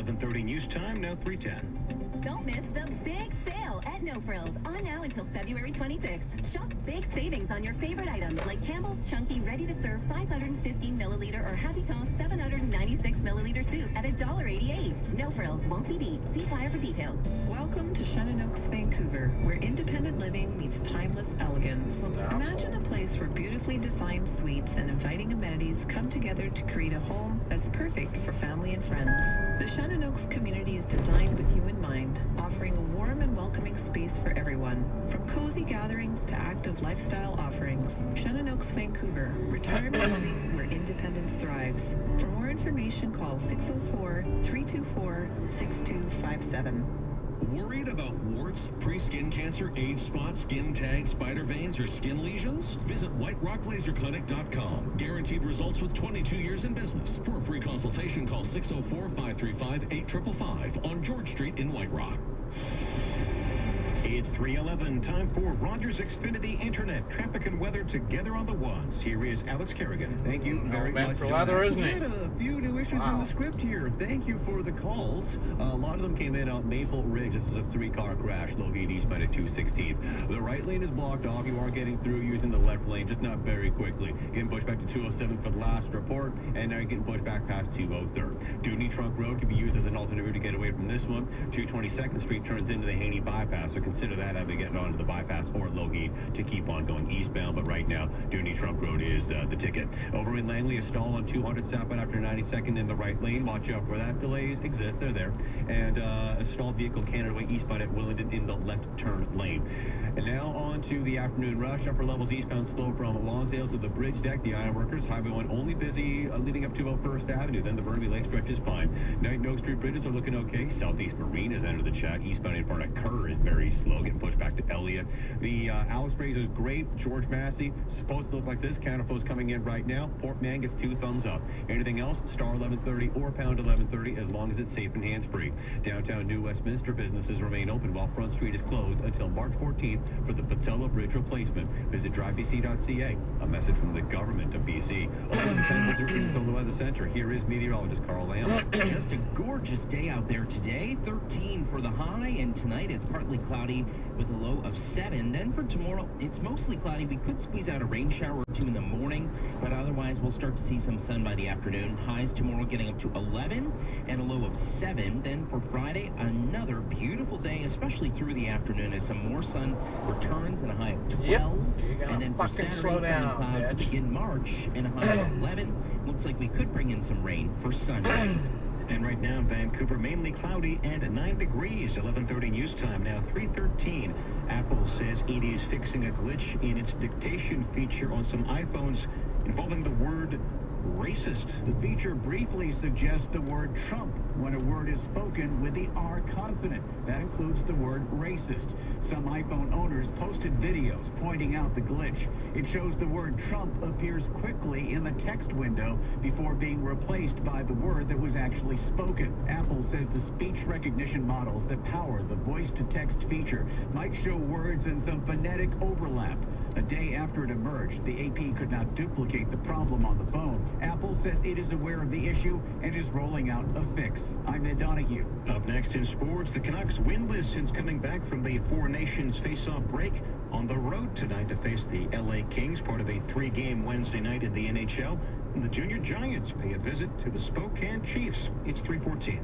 11:30 news time, now 3:10. Don't miss the big sale at No Frills, on now until February 26th. Shop big savings on your favorite items like Campbell's Chunky ready-to-serve 515 milliliter or Happy Toss 796 milliliter soup at $1.88. No Frills won't be beat. See flyer for details. Welcome to Shannon Oaks, Vancouver, where independent living meets timeless elegance. Imagine a place where beautifully designed suites and inviting amenities come together to create a home that's perfect for family and friends. The Shannon Oaks community is designed with you in mind, offering a warm and welcoming space for everyone. From cozy gatherings to active lifestyle offerings, Shannon Oaks, Vancouver, retirement living where independence thrives. For more information, call 604-324-6257. Worried about warts, pre-skin cancer, age spots, skin tags, spider veins, or skin lesions? Visit whiterocklaserclinic.com. Guaranteed results with 22 years in business. For a free consultation, call 604-535-8555 on George Street in White Rock. It's 3:11, time for Rogers Xfinity Internet. Traffic and weather together on the ones. Here is Alex Kerrigan. Thank you very much. For leather, isn't We he? had a few new issues in the script here. Thank you for the calls. A lot of them came in on Maple Ridge. This is a three-car crash located eastbound at 216. The right lane is blocked off. You are getting through using the left lane, just not very quickly. Getting pushed back to 207 for the last report, and now you're getting pushed back past 203rd. Dewey Trunk Road can be used as an alternate route to get away from this one. 222nd Street turns into the Haney bypass, so consider that as they get onto the bypass or Lougheed to keep on going eastbound. But right now, Dewey Trunk Road is the ticket. Over in Langley, a stall on 200 southbound after 92nd in the right lane. Watch out where that delays exist. They're there. And a stalled vehicle Canada Way eastbound at Willingdon in the left turn lane. And now on to the afternoon rush. Upper levels eastbound slow from Lonsdale to the bridge deck. The Ironworkers. Highway 1 only busy leading up to First Avenue. Then the Burnaby Lake stretch is fine. Knight and Oak Street bridges are looking okay. Southeast Marine has entered the chat. Eastbound in front of Kerr is very slow, getting pushed back to Elliott. The Alice Sprays is great. George Massey supposed to look like this. Counterflow's coming in right now. Port Man gets 2 thumbs up. Anything else? Star 1130 or pound 1130 as long as it's safe and hands-free. Downtown New Westminster businesses remain open while Front Street is closed until March 14th for the Patella Bridge replacement. Visit drivebc.ca. A message from the government of BC. Over the temperature in the weather center. Here is meteorologist Carl Lamb. Just a gorgeous day out there today. 13 for the high, and tonight it's partly cloudy with a low of 7. Then for tomorrow, it's mostly cloudy. We could squeeze out a rain shower or 2 in the morning, but otherwise we'll start to see some sun by the afternoon. Highs tomorrow getting up to 11 and a low of 7. Then for Friday, another beautiful day, especially through the afternoon as some more sun returns and a high of 12. Yep. And then for Saturday, slow down, clouds to begin March and a high of 11. Looks like we could bring in some rain for Sunday. And right now, Vancouver, mainly cloudy and 9 degrees. 11:30 news time, now 3:13. Apple says it is fixing a glitch in its dictation feature on some iPhones involving the word racist. The feature briefly suggests the word Trump when a word is spoken with the R consonant. That includes the word racist. Some iPhone owners posted videos pointing out the glitch. It shows the word Trump appears quickly in the text window before being replaced by the word that was actually spoken. Apple says the speech recognition models that power the voice-to-text feature might show words and some phonetic overlap. A day after it emerged, the AP could not duplicate the problem on the phone. Apple says it is aware of the issue and is rolling out a fix. I'm Ed Donahue. Up next in sports, the Canucks winless since coming back from the Four Nations face-off break on the road tonight to face the LA Kings, part of a 3-game Wednesday night in the NHL. And the Junior Giants pay a visit to the Spokane Chiefs. It's 3:14.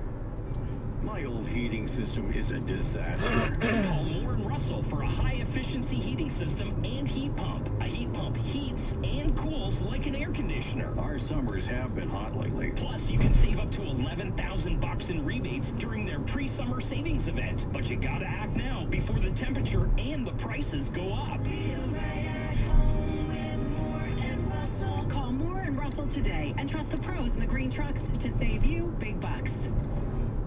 My old heating system is a disaster. Call Moore & Russell for a high-efficiency heating system and heat pump. A heat pump heats and cools like an air conditioner. Our summers have been hot lately. Plus, you can save up to $11,000 in rebates during their pre-summer savings event. But you gotta act now before the temperature and the prices go up. Call Moore & Russell today and trust the pros in the green trucks to save you big bucks.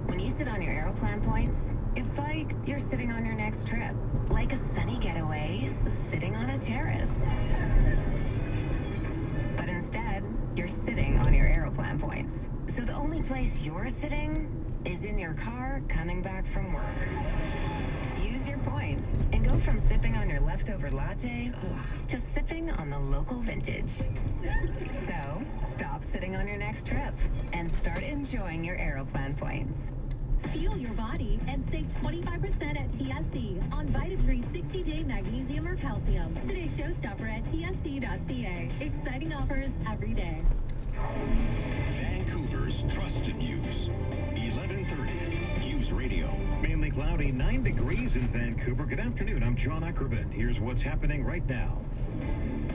When you sit on your Aeroplan points, it's like you're sitting on your next trip. Like a sunny getaway, sitting on a terrace. But instead, you're sitting on your Aeroplan points. So the only place you're sitting is in your car coming back from work. Use your points and go from sipping on your leftover latte to sipping on the local vintage. So, stop sitting on your next trip and start enjoying your Aeroplan points. Fuel your body and save 25% at TSC on Vitatree 60-day magnesium or calcium. Today's showstopper at tsc.ca. Exciting offers every day. Vancouver's trusted news. 1130 News Radio. Mainly cloudy, 9 degrees in Vancouver. Good afternoon. I'm John Ackerman. Here's what's happening right now.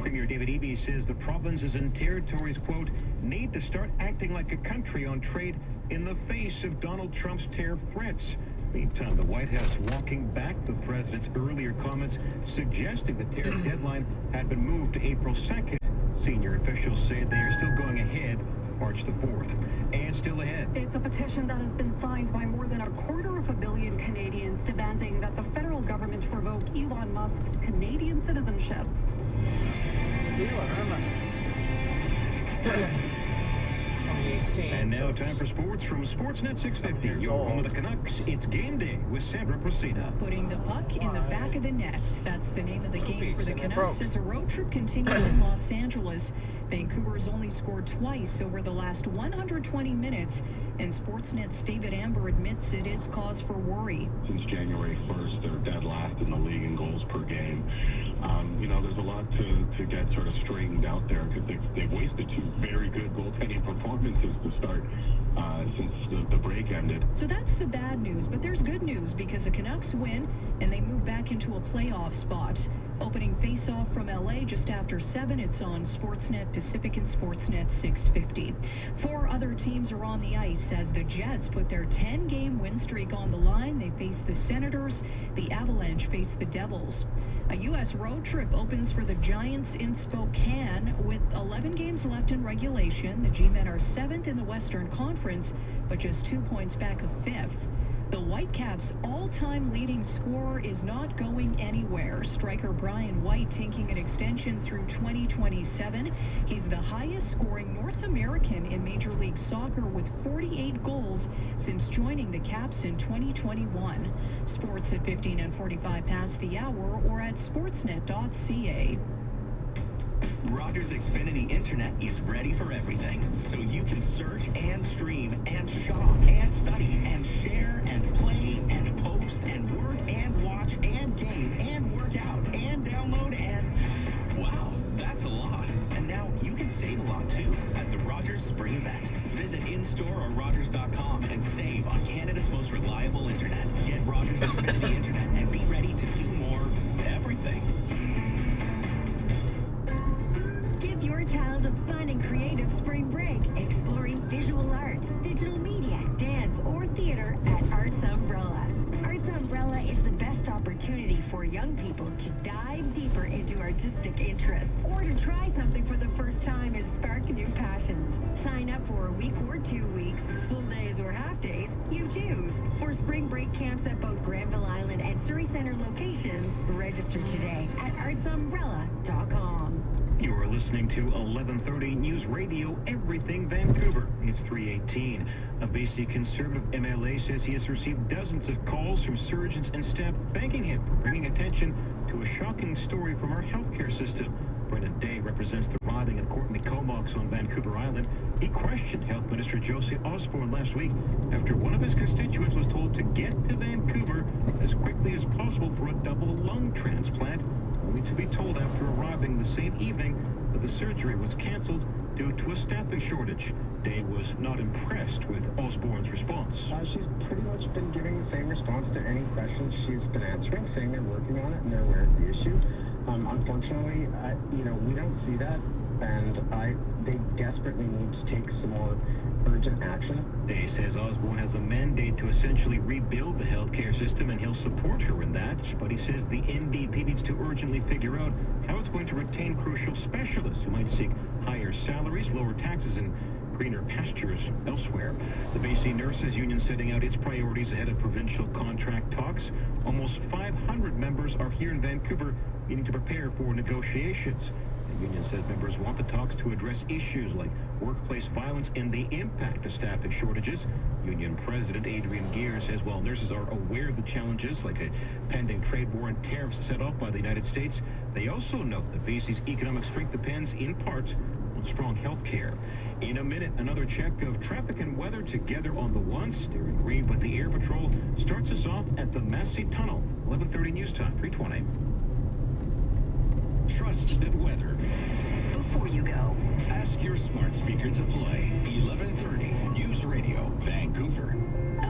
Premier David Eby says the provinces and territories, quote, need to start acting like a country on trade in the face of Donald Trump's tariff threats. Meantime, the White House walking back the president's earlier comments suggesting the tariff deadline had been moved to April 2nd. Senior officials say they are still going ahead March the 4th. And still ahead. It's a petition that has been signed by more than 250 million Canadians demanding that the federal government revoke Elon Musk's Canadian citizenship. And now time for sports from Sportsnet 650. Your home of the Canucks. It's game day with Sandra Procina. Putting the puck in the back of the net. That's the name of the game for the Canucks as a road trip continues in Los Angeles. Vancouver's only scored twice over the last 120 minutes, and Sportsnet's David Amber admits it is cause for worry. Since January 1st, they're dead last in the league in goals per game. There's a lot to get sort of straightened out there because they've wasted 2 very good goaltending performances to start since the break ended. So that's the bad news, but there's good news because the Canucks win and they move back into a playoff spot. Opening face-off from LA just after 7. It's on Sportsnet Pacific and Sportsnet 650. 4 other teams are on the ice as the Jets put their 10-game win streak on the line. They face the Senators. The Avalanche face the Devils. A U.S. road trip opens for the Giants in Spokane with 11 games left in regulation. The G-Men are 7th in the Western Conference, but just 2 points back of 5th. The Whitecaps' all-time leading scorer is not going anywhere. Striker Brian White taking an extension through 2027. He's the highest-scoring North American in Major League Soccer with 48 goals since joining the Caps in 2021. Sports at 15 and 45 past the hour or at sportsnet.ca. Rogers Xfinity Internet is ready for everything, so you can search and stream and shop and study and share and play and post and work and watch and game and work out and download and... Wow, that's a lot. And now you can save a lot, too, at the Rogers Spring Event. Visit in-store or Rogers.com and save on Canada's most reliable Internet. Get Rogers Xfinity Internet and be ready to do more everything. Give your child a fun and creative spring break, exploring visual arts, digital media, dance, or theater at Arts Umbrella. Arts Umbrella is the best opportunity for young people to dive deeper into artistic interests or to try something for the first time and spark new passions. Sign up for a week or 2 weeks, full days or half days, you choose. For spring break camps at both Granville Island and Surrey Center locations, register today at artsumbrella.com. You're listening to 1130 News Radio, Everything Vancouver. It's 3:18. A BC Conservative MLA says he has received dozens of calls from surgeons and staff thanking him for bringing attention to a shocking story from our healthcare system. Brendan Day represents the riding of Courtney Comox on Vancouver Island. He questioned Health Minister Josie Osborne last week after one of his constituents was told to get to Vancouver as quickly as possible for a double lung transplant, only to be told after arriving the same evening that the surgery was canceled due to a staffing shortage. Day was not impressed with Osborne's response. She's pretty much been giving the same response to any questions she's been answering, saying they're working on it and they're aware of the issue. Unfortunately, we don't see that, and they desperately need to take some more urgent action. Day says Osborne has a mandate to essentially rebuild the healthcare system, and he'll support her in that. But he says the NDP needs to urgently figure out how it's going to retain crucial specialists who might seek higher salaries, lower taxes, and greener pastures elsewhere. The BC Nurses Union setting out its priorities ahead of provincial contract talks. Almost 500 members are here in Vancouver meeting to prepare for negotiations. The union says members want the talks to address issues like workplace violence and the impact of staffing shortages. Union President Adrian Gear says while nurses are aware of the challenges like a pending trade war and tariffs set off by the United States, they also note that BC's economic strength depends in part on strong health care. In a minute, another check of traffic and weather together on the ones. Steering green, but the Air Patrol starts us off at the Massey Tunnel. 11:30 news time, 3:20. Trusted weather. Before you go, Ask your smart speaker to play 11:30 News Radio, Vancouver.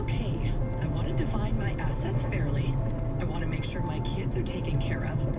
okay, I want to divide my assets fairly. I want to make sure my kids are taken care of.